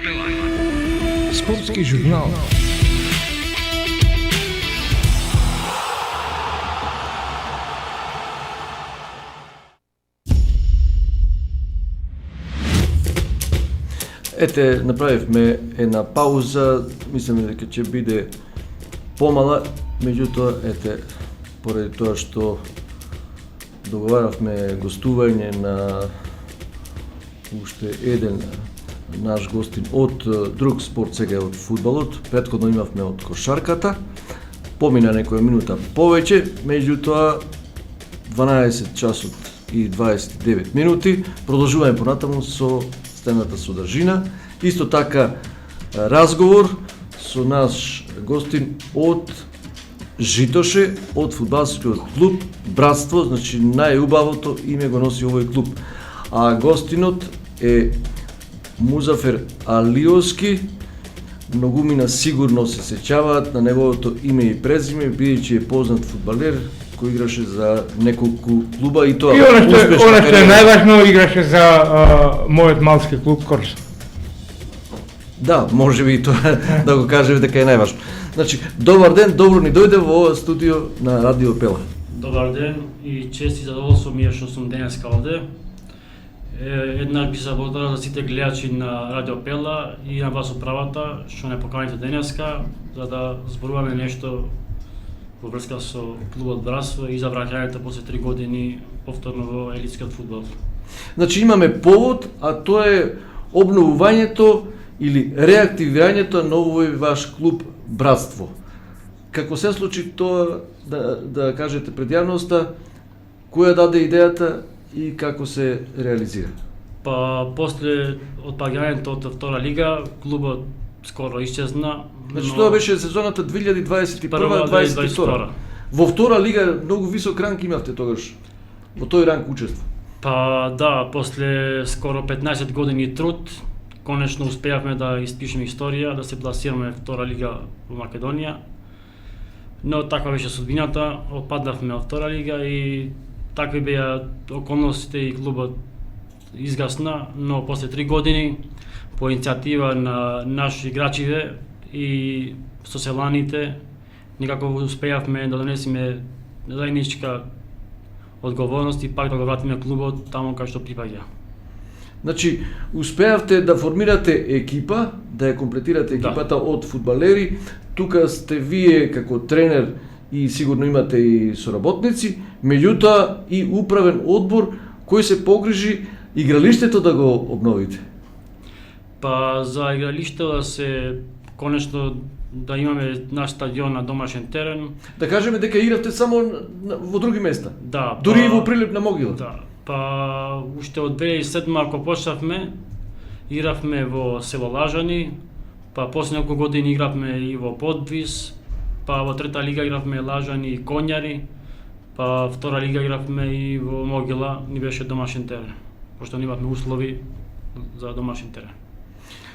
Пела. Спортски журнал. Ете, направивме една пауза, мислиме дека ќе биде помала, меѓутоа, ете, поради тоа што договаравме гостување на уште еден наш гостин од друг спорт, сега од фудбалот, претходно имавме од кошарката, помина некоја минута повеќе, меѓутоа 12 часот и 29 минути, продолжуваме понатаму со стената содржина. Исто така разговор со наш гостин од Житоше, од фудбалскиот клуб Братство, значи најубавото име го носи овој клуб. А гостинот е Музафер Алиовски. Многумина сигурно се сеќаваат на неговото име и презиме, бидејќи е познат фудбалер кој играше за неколку клуба и тоа успешна Она што е кариера. најважно, играше за мојот малски клуб Корс. Да, може би и тоа да го кажеме дека е најважно. Значи, добар ден, добро ни дојде во ова студио на Радио Пела. Добар ден и чест и задоволство ми е што сум денеска овде. Еднаш би се благодарил за сите гледачи на Радио Пела и на вас управата што не поканите денеска за да зборуваме нешто во врска со клубот Братство и за враќањето после 3 години повторно во елитскиот фудбал. Значи, имаме повод, а тоа е обновувањето или реактивирањето на овој ваш клуб Братство. Како се случи тоа, да кажете пред јавноста, која даде идејата и како се реализира? Па после отпаѓањето од втора лига, клубот скоро исчезна. Значи, но тоа беше сезоната 2021-2022. Во втора лига многу висок ранг имавте тогаш. Во тој ранг учество. Па да, после скоро 15 години труд, конечно успеавме да испишеме историја, да се пласираме втора лига во Македонија. Но таква беше судбината, отпаднавме од втора лига и такви беа околностите и клубот изгасна, но после 3 години по иницијатива на наши играчиве и соселаните некако успеавме да донесеме заедничка одговорност и пак да го вратиме клубот таму кај што припаѓа. Значи, успеавте да формирате екипа, да ја комплетирате екипата од фудбалери. Тука сте вие како тренер и сигурно имате и соработници, меѓутоа и управен одбор кој се погрижи игралиштето да го обновите. Па за игралиште да се конечно да имаме наш стадион на домашен терен. Да кажеме дека игравте само во други места. Да, Дури и во Прилеп на Могила. Да. Па уште од 2007 ако почнавме, игравме во село Лажани, па после неколку години игравме и во Подвис, па во трета лига игравме Лажани и Конјари, па втора лига игравме и во Могила, ни беше домашен терен, пошто немавме услови за домашен терен.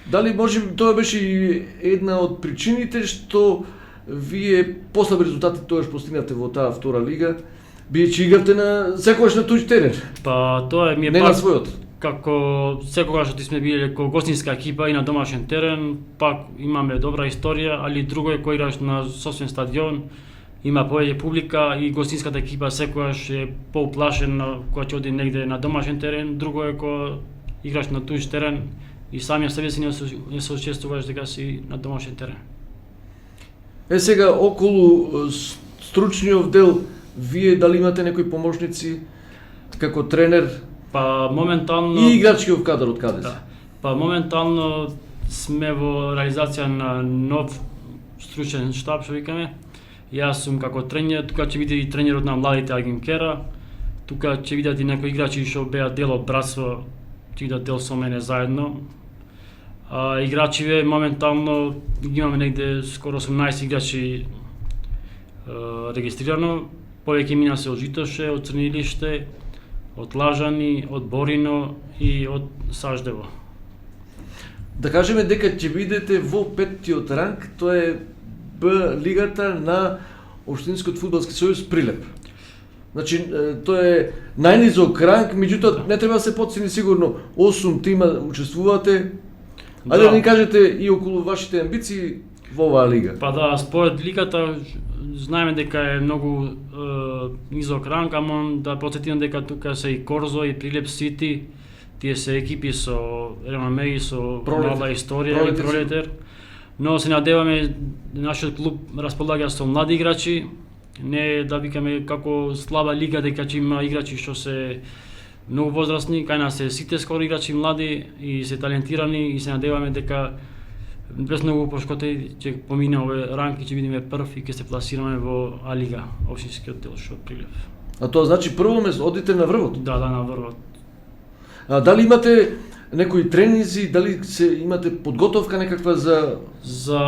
Дали може тоа беше и една од причините што вие послаби резултати тогаш постигнавте во таа втора лига, бидејќи игравте на секогаш на туѓ терен, Па тоа ми е не на пак својот. како секогаш што сме биле како гостинска екипа и на домашен терен, пак имаме добра историја, али друго е кој играш на собствен стадион, има повеќе публика и гостинската екипа секогаш е поуплашена кога ќе оди негде на домашен терен, друго е кога играш на туѓ терен и самиот себе си не се учествуваш дека си на домашен терен. Е сега околу стручниот дел, вие дали имате некои помошници како тренер Па моментално и играчкиот кадар од каде се? Да. Па моментално сме во реализација на нов стручен штаб, што викаме. Јас сум како тренер, тука ќе биде и тренерот на младите агенкера. Тука ќе видат и некои играчи што беа дел од Братство, ќе бидат дел со мене заедно. Играчиве моментално ги имаме негде скоро 18 играчи регистрирано. Повеќе мина се од Житоше, од Црнилиште, од Лажани, од Борино и од Саждево. Да кажеме дека ќе бидете во петтиот ранг, тоа е Б лигата на Општинскиот фудбалски сојуз Прилеп. Значи, тоа е најнизок ранг, меѓутоа не треба да се потцени сигурно 8 тима учествувате. Ајде да ни кажете и околу вашите амбиции во оваа лига. Па да, според лигата знаеме дека е многу низок ранг, ама да потсетим дека тука се и Корзо и Прилеп Сити, тие се екипи со реноме и со мала историја и Пролетер. Но се надеваме нашиот клуб располага со млади играчи, не да викаме како слаба лига дека ќе има играчи што се многу возрастни, кај нас се сите скоро играчи млади и се талентирани и се надеваме дека без многу пошкоти ќе помине овој ранг и ќе бидеме прв и ќе се пласираме во А лига, општинскиот дел што Прилеп. А тоа значи прво место одите на врвот. Да, на врвот. А дали имате некои тренинзи, дали имате подготовка некаква за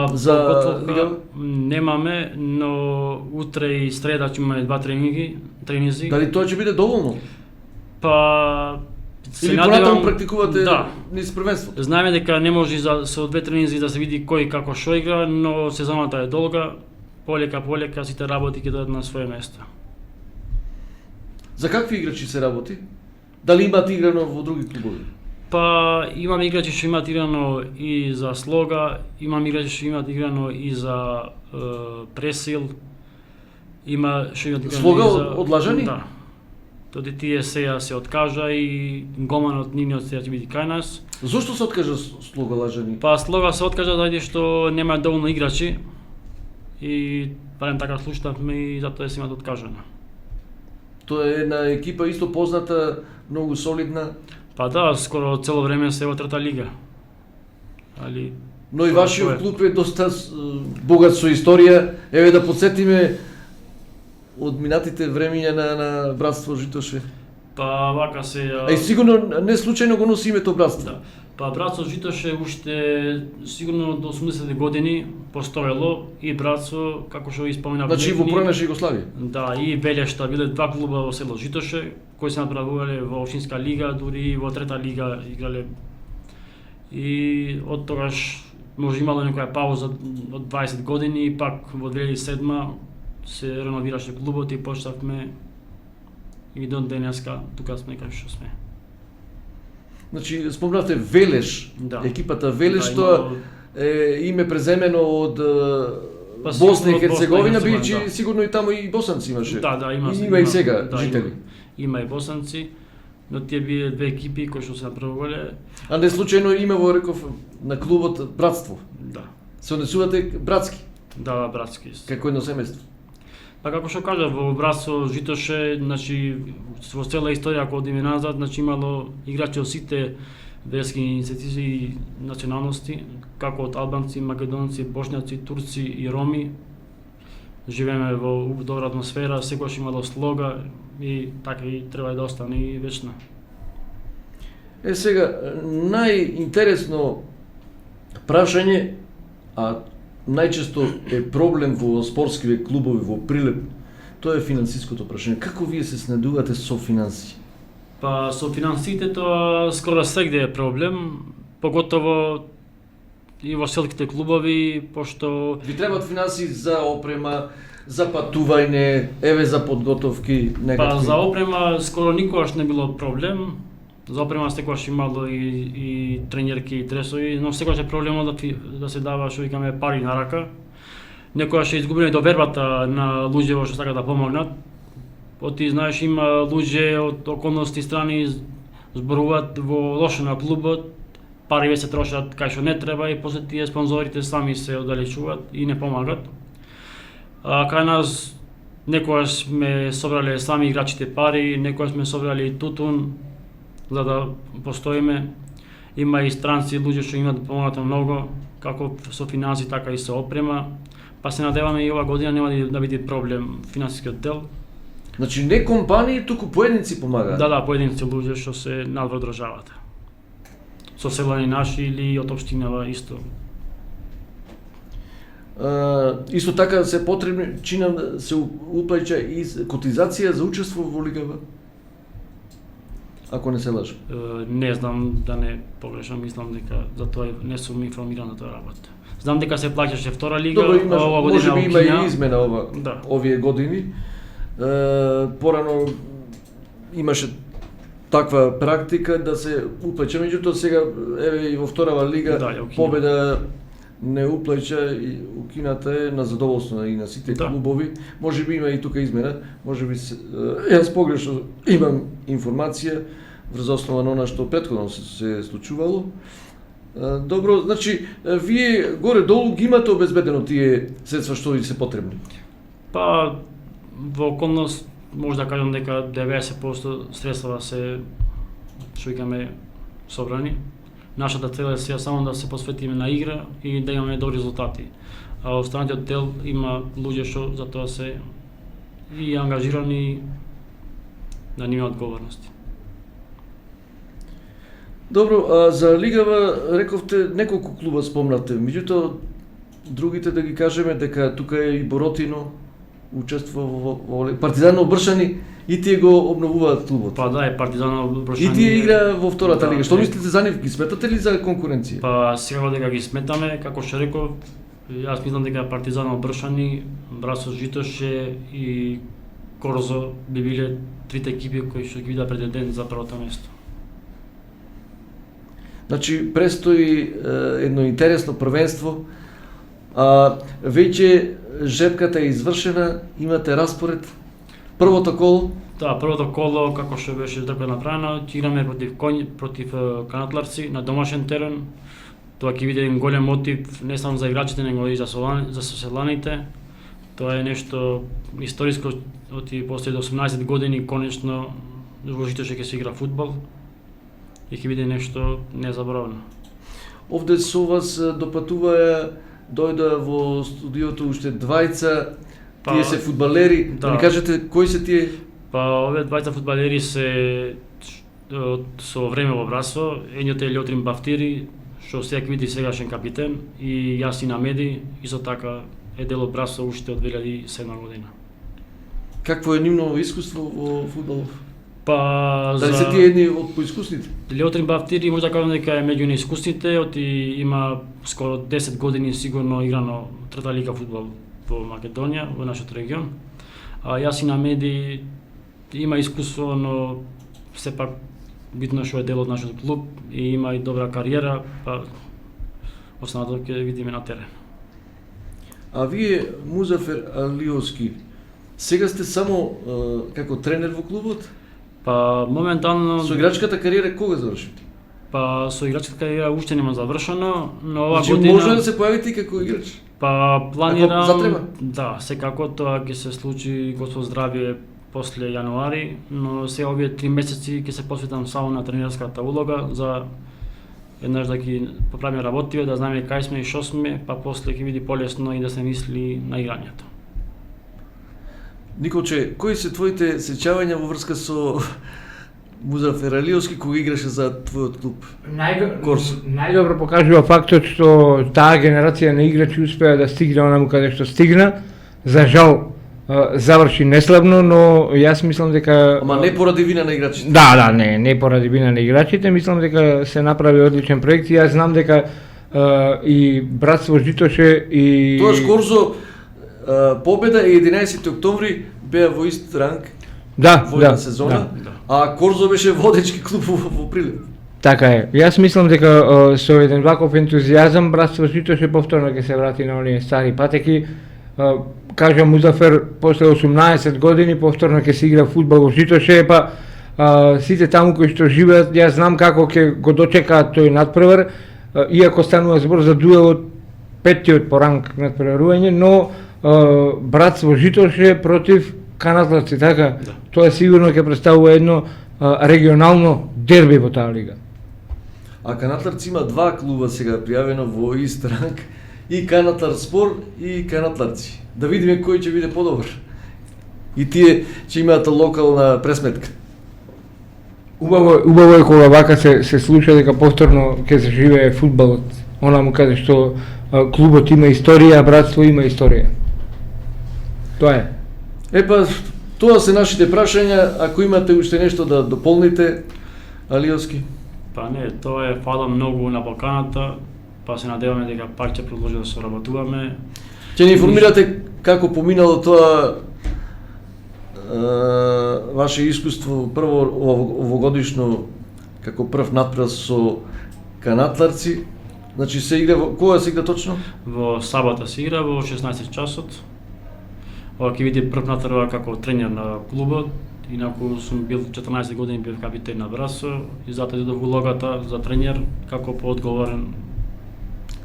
подготовка немаме, но утре и среда ќе имаме два тренинзи. Дали тоа ќе биде доволно? Па или понатаму практикувате низ првенството? Знаеме дека не може со две тренинзи да се види кој како што игра, но сезоната е долга, полека сите работи ќе дојдат на свое место. За какви играчи се работи? Дали имате играно во други клубови? Па имаме играчи што имаат играно и за Слога, имаме играчи што имаат играно и за Пресил, има што имаат играно Слога и за од Лажани? Да. Тоди тие сеја се откажа и голманот нивниот сеја ќе биде кај нас. Зошто се откажа Слога Лажани? Па Слога се откажа заради што нема доволно играчи и барем така слушнавме и затоа се имаат откажано. Тоа е една екипа исто позната, многу солидна. Па да, скоро цело време се во трета лига. Но и вашиот клуб е доста богат со историја. Еве да потсетиме од минатите времиња на Братство Житоше. Па вака се... И сигурно не случајно го носи името Братство. Да. Па Братство Житоше уште сигурно до 80 години постоело и Братство, како што испомнав. Значи во поранешна Југославија. Да, и Белешта биле два клуба во село Житоше, кои се направувале во општинска лига, дури и во трета лига играле. И од тогаш може имало некоја пауза од 20 години и пак во 2007 се реновираше клубот и почнавме и до денеска тука сме кај што сме. Значи спомнавте Велеш, екипата Велеш, тоа е име преземено од Босна и Херцеговина, бидејќи сигурно и таму и босанци имаше. Да, има и сега жители. Има и босанци, но тие биле две екипи кои што се направувале. А не случајно име во реков на клубот Братство. Да. Се однесувате братски. Да, братски. Како едно семејство. Па како што кажа, во Братство Житоше, значи во цела историја ако одиме назад, значи имало играчи од сите верски иницијативи и националности, како од албанци, македонци, бошњаци, турци и роми. Живееме во добра атмосфера, секогаш имало слога и така и треба да остане и вечно. Сега, најинтересно прашање, а најчесто е проблем во спортските клубови во Прилеп, тоа е финансиското прашање. Како вие се снедувате со финансии? Па со финансите тоа скоро сегде е проблем, поготово и во селските клубови, пошто ви требаат финансии за опрема, за патување, еве за подготовки некакви. Па за опрема скоро никогаш не било проблем. За опрема секогаш имало и тренерки и тресови, но секогаш е проблемот да се дава што викаме пари на рака. Некогаш е изгубена довербата на луѓе што сакаат да помогнат. Ти знаеш, има луѓе од околности страни зборуваат во лошо на клубот, пари се трошат кај што не треба и после тие спонзорите сами се оддалечуваат и не помагат. Кај нас некогаш сме собрале сами играчите пари, некогаш сме собрали тутун за да постоиме. Има и странци луѓе што имаат да помогнат многу, како со финанси, така и со опрема. Па се надеваме и ова година нема да биде проблем финансискиот дел. Значи не компании, туку поединци помагаат? Да, поединци луѓе што се надвор државата. Со селани наши или од општинава исто. Исто така се потребни, чинам се уплаќа и котизација за учество во лигава? Ако не се лажам. Не знам, да не погрешам, мислам дека за тоа не сум информиран за тоа работа. Знам дека се плаќаше втора лига, ова година може би има и измена овие години. Порано имаше таква практика да се уплече, меѓутоа сега еве и во вторава лига Да, ја укина. победа не уплече и укината е на задоволство и на сите Да. клубови. Може би има и тука измена, може би јас погрешно имам информација врз основа на она што претходно се случувало. Добро, значи вие горе-долу ги имате обезбедено тие средства што ви се потребни. Па во околност може да кажам дека 90% средства се што викаме собрани. Нашата цел е сега само да се посветиме на игра и да имаме добри резултати. А останатиот дел има луѓе што за тоа се и ангажирани да нема одговорности. Добро, а за лигава рековте неколку клуба спомнавте, меѓутоа другите да ги кажеме дека тука е и Боротино учествува во Партизан Обршани и тие го обновуваат клубот. Па да, е Партизан Обршани. И тие игра во втората Да, лига. Што е. мислите за нив? Ги сметате ли за конкуренција? Па сега дека ги сметаме, како што реков, јас мислам дека Партизан Обршани, Брасо Житоше и Корзо би биле трите екипи кои што ги видат претендент за првото место. Значи, престои едно интересно првенство. Веќе жепката е извршена, имате распоред. Првото коло, Да, првото коло, како што беше трка направено, ќе играме против канатларци на домашен терен. Тоа ќе биде еден голем мотив не само за играчите, него и за соселаните. Тоа е нешто историско, после 18 години конечно во Житоше ќе се игра фудбал и ќе биде нешто незаборавно. овде со вас допатуваа, дојда во студиото уште двајца, Па, тие се фудбалери. Да да. ни кажете кои се тие? Па овие двајца фудбалери се со време во Брасо, едниот е Лјотрин Бафтири, што сега види сегашен капитен, и Јасин Амеди, исто така е дел од Брасо уште од 2007 година. Какво е нивно искуство во фудбалов? Па Дали се тие едни од поискусните? Лјотрин Бафтири може да кажам дека е меѓу неискусните, има скоро 10 години сигурно играно трета лига фудбал во Македонија, во нашиот регион. А Јасин Амеди има искуство, но сепак битно што е дел од нашиот клуб и има и добра кариера, па останато ќе видиме на терен. А вие, Музафер Алиовски, сега сте само како тренер во клубот? Па моментално Со играчката кариера кога заврши? па со играчката кариера уште нема завршено, но ова Значи година може да се појавите и како играч? па планирам, Ако затреба? да, секако тоа ќе се случи Господ здравје после јануари, но сега овие 3 месеци ќе се посветам само на тренерската улога за еднаш да ги поправиме работиве, да знаеме кај сме и што сме, па после ќе биде полесно и да се мисли на играњето. Николче, кои се твоите сеќавања во врска со Музафер Алиовски кога играше за твојот клуб? Корсо. Најдобро покажува фактот што таа генерација на играчи успеа да стигне онаму каде што стигна. За жал заврши неславно, но јас мислам дека Ама не поради вина на играчите. Да, не поради вина на играчите, мислам дека се направи одличен проект и јас знам дека и Братство Житоше и Тоаш Корзо победа е 11 октомври беа во ист ранг во една сезона, да. а Корзо беше водечки клуб во Прилеп. Така е. Јас мислам дека со еден ваков ентузијазам Братство Житоше повторно ќе се врати на оние стари патеки. Кажа Музафер, после 18 години повторно ќе се игра фудбал во Житоше, па сите таму кои што живеат, јас знам како ќе го дочекаат тој надпревар, иако станува збор за дуелот петтиот по ранг надпреварување, но Братство Житоше против канатларци, така? Да. Тоа сигурно ќе представува едно регионално дерби во таа лига. А Канатларци има два клуба сега пријавено во ист ранг, и Канатлар Спор и Канатларци. Да видиме кој ќе биде подобар. И тие ќе имаат локална пресметка. Убаво е кога вака се слуша дека повторно ќе се живее фудбалот, онаму каде што клубот има историја, а Братство има историја. Тоа е. Епа, тоа се нашите прашања, ако имате уште нешто да дополните, Алиовски. Па не, тоа е фала многу на Балканата, па се надеваме дека пак ќе продолжи да соработуваме. Ќе ни информирате како поминало тоа ваше искуство прво овогодишно како прв натпрев со канатларци, значи се игра кога се игра точно? Во сабота се игра во 16 часот. Ова ќе биде прв натпрев како тренер на клубот. Инаку сум бил 14 години, бив капитен на Брасо и затоа идов во улогата за тренер како поодговорен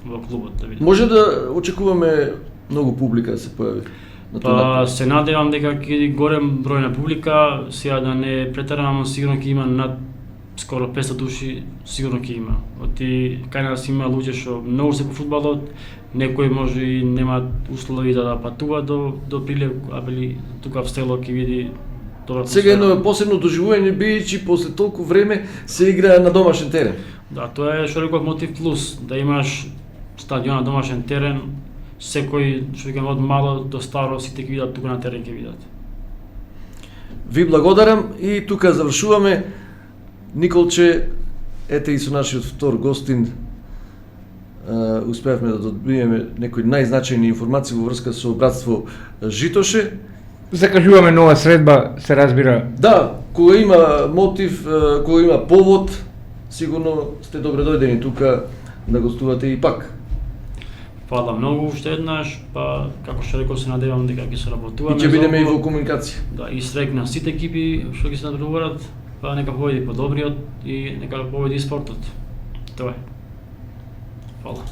во клубот да видам. Може да очекуваме многу публика да се појави на тој Па натпрев? се надевам дека ќе биде голем број на публика, сега да не претерам, сигурно ќе има над скоро 500 души, сигурно ќе има. Оти кај нас има луѓе што многу се по фудбалот, некои може и немаат услови да патуваат до Прилеп, а били тука в село ќе види добра Сега атмосфера. едно посебно доживување бидејќи после толку време се игра на домашен терен. Да, тоа е што реков мотив плюс, да имаш стадион на домашен терен, секој што ќе од мало до старо сите ќе видат тука на терен ќе видат. Ви благодарам и тука завршуваме. Николче, ете и со нашиот втор гостин успеавме да добиеме некои најзначајни информации во врска со братство Житоше. Закажуваме нова средба, се разбира. Да, кога има мотив, кога има повод, сигурно сте добре дојдени тука да гостувате и пак. Фала многу уште еднаш, па како што реков се надевам дека ќе се И работуваме. ќе бидеме и заобо. во комуникација. Да, и среќ на сите екипи што ќе се надпреварат, па нека победи подобриот и нека победи спортот. Тоа е. Фала.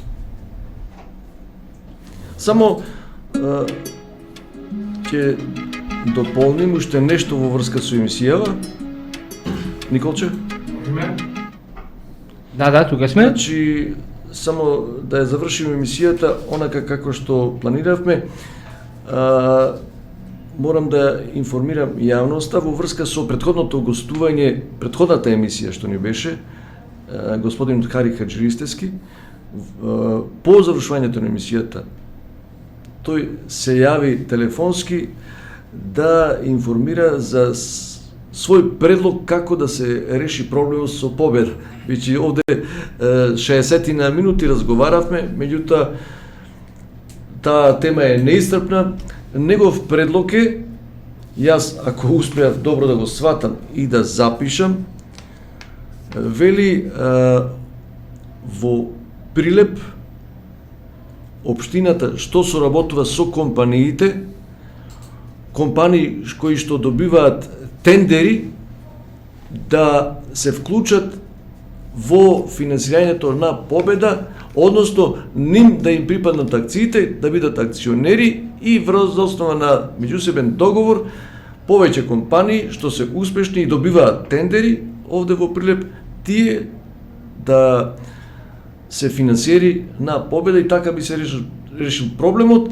Само ќе дополним уште нешто во врска со емисијава. Николче? Да, тука сме. Значи, само да ја завршиме емисијата онака како што планиравме, морам да информирам јавноста во врска со претходното гостување, претходната емисија што ни беше, господин Хари Хаджиристевски, по завршувањето на емисијата, тој се јави телефонски да информира за свој предлог како да се реши проблемот со Победа. Веќе овде 60 на минути разговаравме, меѓутоа таа тема е неисцрпна. Негов предлог е, јас ако успеав добро да го сватам и да запишам, вели во Прилеп општината што соработува со компаниите, компании кои што добиваат тендери да се вклучат во финансирањето на Победа, односно ним да им припаднат акциите, да бидат акционери и врз основа на меѓусебен договор повеќе компании што се успешни и добиваат тендери овде во Прилеп, тие да се финансиери на Победа и така би се решил проблемот,